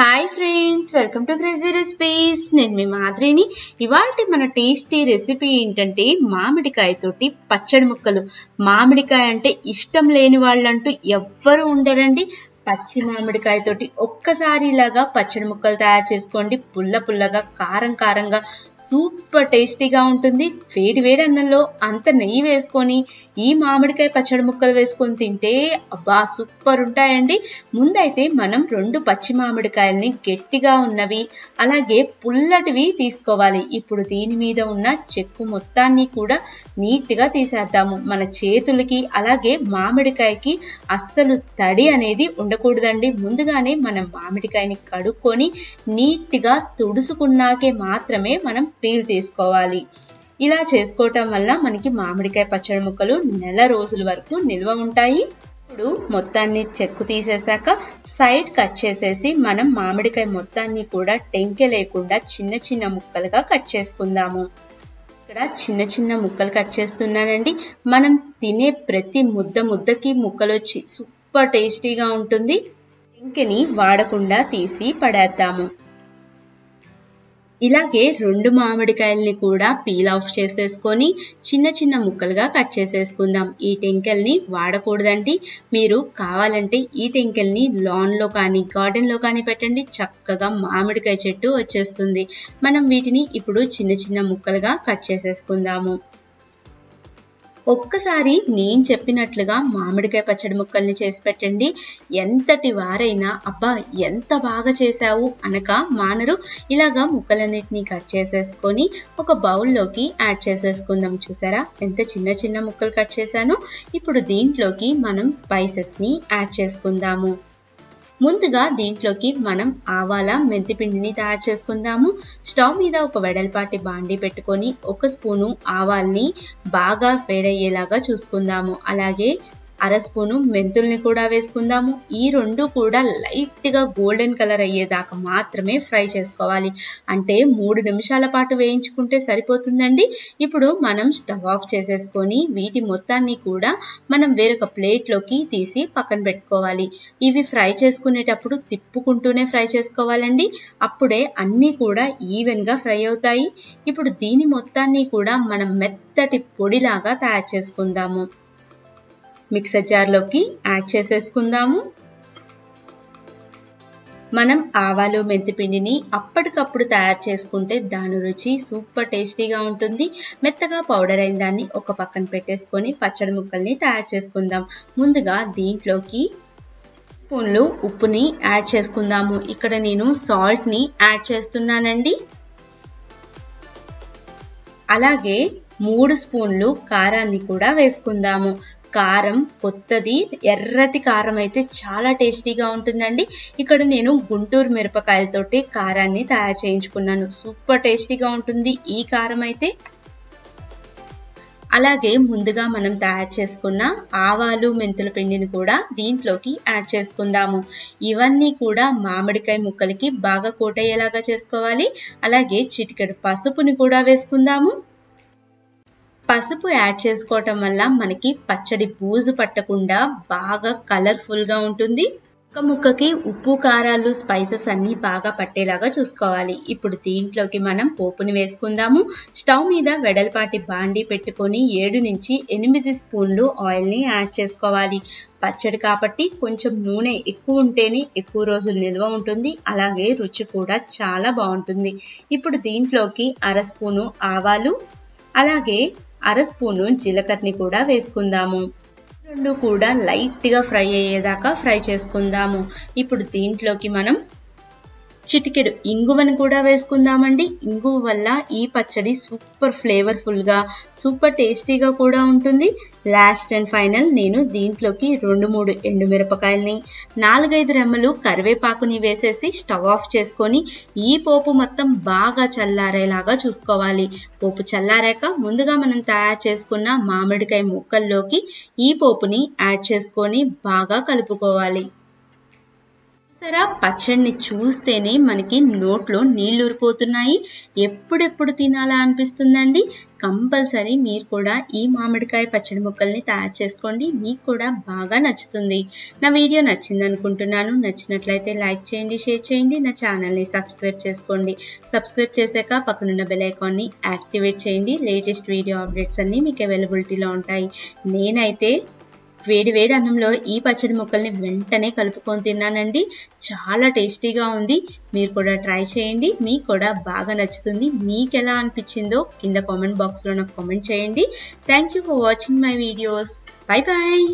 Hi friends, welcome to crazy recipes. నేను మీ మాదిరిని. ఇవాల్టి మన టేస్టీ రెసిపీ ఏంటంటే మామిడికాయతోటి పచ్చడి ముక్కలు. మామిడికాయ అంటే ఇష్టం లేని వాళ్ళంటూ ఎవ్వరు ఉండరండి. పచ్చి మామిడికాయతోటి ఒక్కసారి ఇలాగా పచ్చడి ముక్కలు తయారు చేసుకోండి. పుల్ల పుల్లగా, కారం కారంగా సూపర్ టేస్టీగా ఉంటుంది. వేడి వేడి అన్నంలో అంత నెయ్యి వేసుకొని ఈ మామిడికాయ పచ్చడి ముక్కలు వేసుకొని తింటే అబ్బా సూపర్ ఉంటాయండి. ముందైతే మనం 2 పచ్చి మామిడికాయల్ని గట్టిగా ఉన్నవి అలాగే పుల్లటివి తీసుకోవాలి. ఇప్పుడు దీని మీద ఉన్న చెక్కు మొత్తాన్ని కూడా నీట్గా తీసేద్దాము. మన చేతులకి అలాగే మామిడికాయకి అస్సలు తడి అనేది ఉండకూడదండి. ముందుగానే మనం మామిడికాయని కడుక్కొని నీట్గా తుడుసుకున్నాకే మాత్రమే మనం పీల్ తీసుకోవాలి. ఇలా చేసుకోవటం వల్ల మనకి మామిడికాయ పచ్చడి ముక్కలు నెల రోజుల వరకు నిల్వ ఉంటాయి. ఇప్పుడు మొత్తాన్ని చెక్కు తీసేసాక సైడ్ కట్ చేసేసి మనం మామిడికాయ మొత్తాన్ని కూడా టెంకె లేకుండా చిన్న చిన్న ముక్కలుగా కట్ చేసుకుందాము. ఇక్కడ చిన్న చిన్న ముక్కలు కట్ చేస్తున్నానండి. మనం తినే ప్రతి ముద్దకి ముక్కలు వచ్చి సూపర్ టేస్టీగా ఉంటుంది. టెంకెని వాడకుండా తీసి పడేద్దాము. ఇలాగే 2 మామిడికాయల్ని కూడా పీల్ ఆఫ్ చేసేసుకొని చిన్న చిన్న ముక్కలుగా కట్ చేసేసుకుందాం. ఈ టెంకెల్ని వాడకూడదండి. మీరు కావాలంటే ఈ టెంకెల్ని లాన్లో కానీ గార్డెన్లో కానీ పెట్టండి. చక్కగా మామిడికాయ చెట్టు వచ్చేస్తుంది. మనం వీటిని ఇప్పుడు చిన్న చిన్న ముక్కలుగా కట్ చేసేసుకుందాము. ఒక్కసారి నేను చెప్పినట్లుగా మామిడికాయ పచ్చడి ముక్కల్ని చేసి పెట్టండి. ఎంతటి వారైనా అబ్బా ఎంత బాగా చేసావు అనక మానరు. ఇలాగా ముక్కలన్నిటిని కట్ చేసేసుకొని ఒక బౌల్లోకి యాడ్ చేసేసుకుందాం. చూసారా ఎంత చిన్న చిన్న ముక్కలు కట్ చేశానో. ఇప్పుడు దీంట్లోకి మనం స్పైసెస్ని యాడ్ చేసుకుందాము. ముందుగా దీంట్లోకి మనం ఆవాల మెంతిపిండిని తయారు చేసుకుందాము. స్టవ్ మీద ఒక వెడల్పాటి బాండి పెట్టుకొని 1 స్పూను ఆవాల్ని బాగా వేడయ్యేలాగా చూసుకుందాము. అలాగే 1/2 స్పూను మెంతుల్ని కూడా వేసుకుందాము. ఈ 2 కూడా లైట్గా గోల్డెన్ కలర్ అయ్యేదాకా మాత్రమే ఫ్రై చేసుకోవాలి. అంటే 3 నిమిషాల పాటు వేయించుకుంటే సరిపోతుందండి. ఇప్పుడు మనం స్టవ్ ఆఫ్ చేసేసుకొని వీటి మొత్తాన్ని కూడా మనం వేరొక ప్లేట్లోకి తీసి పక్కన పెట్టుకోవాలి. ఇవి ఫ్రై చేసుకునేటప్పుడు తిప్పుకుంటూనే ఫ్రై చేసుకోవాలండి. అప్పుడే అన్నీ కూడా ఈవెన్గా ఫ్రై అవుతాయి. ఇప్పుడు దీని మొత్తాన్ని కూడా మనం మెత్తటి పొడిలాగా తయారు చేసుకుందాము. మిక్సర్ జార్లోకి యాడ్ చేసేసుకుందాము. మనం ఆవాలు మెంతిపిండిని అప్పటికప్పుడు తయారు చేసుకుంటే దాని రుచి సూపర్ టేస్టీగా ఉంటుంది. మెత్తగా పౌడర్ అయిన దాన్ని ఒక పక్కన పెట్టేసుకొని పచ్చడి ముక్కల్ని తయారు చేసుకుందాం. ముందుగా దీంట్లోకి స్పూన్లు ఉప్పుని యాడ్ చేసుకుందాము. ఇక్కడ నేను సాల్ట్ని యాడ్ చేస్తున్నానండి. అలాగే 3 స్పూన్లు కారాన్ని కూడా వేసుకుందాము. కారం కొత్తది ఎర్రటి కారం అయితే చాలా టేస్టీగా ఉంటుందండి. ఇక్కడ నేను గుంటూరు మిరపకాయలతోటి కారాన్ని తయారు చేయించుకున్నాను. సూపర్ టేస్టీగా ఉంటుంది ఈ కారం అయితే. అలాగే ముందుగా మనం తయారు చేసుకున్న ఆవాలు మెంతుల పిండిని కూడా దీంట్లోకి యాడ్ చేసుకుందాము. ఇవన్నీ కూడా మామిడికాయ ముక్కలకి బాగా కోటయ్యేలాగా చేసుకోవాలి. అలాగే చిటికెడు పసుపుని కూడా వేసుకుందాము. పసుపు యాడ్ చేసుకోవటం వల్ల మనకి పచ్చడి బూజు పట్టకుండా బాగా కలర్ఫుల్గా ఉంటుంది. ఒక ముక్కకి ఉప్పు కారాలు స్పైసెస్ అన్నీ బాగా పట్టేలాగా చూసుకోవాలి. ఇప్పుడు దీంట్లోకి మనం పోపుని వేసుకుందాము. స్టవ్ మీద వెడల్పాటి బాండి పెట్టుకొని 7 నుంచి 8 స్పూన్లు ఆయిల్ని యాడ్ చేసుకోవాలి. పచ్చడి కాబట్టి కొంచెం నూనె ఎక్కువ ఉంటేనే ఎక్కువ రోజులు నిల్వ ఉంటుంది. అలాగే రుచి కూడా చాలా బాగుంటుంది. ఇప్పుడు దీంట్లోకి 1/2 స్పూను ఆవాలు అలాగే 1/2 స్పూను జీలకర్రని కూడా వేసుకుందాము. 2 కూడా లైట్గా ఫ్రై అయ్యేదాకా ఫ్రై చేసుకుందాము. ఇప్పుడు దీంట్లోకి మనం చిటికెడు ఇంగువను కూడా వేసుకుందామండి. ఇంగువ వల్ల ఈ పచ్చడి సూపర్ ఫ్లేవర్ఫుల్గా సూపర్ టేస్టీగా కూడా ఉంటుంది. లాస్ట్ అండ్ ఫైనల్ నేను దీంట్లోకి 2-3 ఎండుమిరపకాయలని 4-5 రెమ్మలు కరివేపాకుని వేసేసి స్టవ్ ఆఫ్ చేసుకొని ఈ పోపు మొత్తం బాగా చల్లారేలాగా చూసుకోవాలి. పోపు చల్లారాక ముందుగా మనం తయారు చేసుకున్న మామిడికాయ ముక్కల్లోకి ఈ పోపుని యాడ్ చేసుకొని బాగా కలుపుకోవాలి. సరే పచ్చడిని చూస్తేనే మనకి నోట్లో నీళ్లు ఊరిపోతున్నాయి. ఎప్పుడెప్పుడు తినాలా అనిపిస్తుందండి. కంపల్సరీ మీరు కూడా ఈ మామిడికాయ పచ్చడి ముక్కల్ని తయారు చేసుకోండి. మీకు కూడా బాగా నచ్చుతుంది. నా వీడియో నచ్చింది అనుకుంటున్నాను. నచ్చినట్లయితే లైక్ చేయండి, షేర్ చేయండి. నా ఛానల్ని సబ్స్క్రైబ్ చేసుకోండి. సబ్స్క్రైబ్ చేశాక పక్కనున్న బెల్ ఐకాన్ని యాక్టివేట్ చేయండి. లేటెస్ట్ వీడియో అప్డేట్స్ అన్నీ మీకు అవైలబిలిటీలో ఉంటాయి. నేనైతే వేడి వేడి అన్నంలో ఈ పచ్చడి ముక్కల్ని వెంటనే కలుపుకొని తిన్నానండి. చాలా టేస్టీగా ఉంది. మీరు కూడా ట్రై చేయండి. మీకు కూడా బాగా నచ్చుతుంది. మీకు ఎలా అనిపించిందో కింద కామెంట్ బాక్స్లో నాకు కామెంట్ చేయండి. Thank you for watching my videos. Bye bye.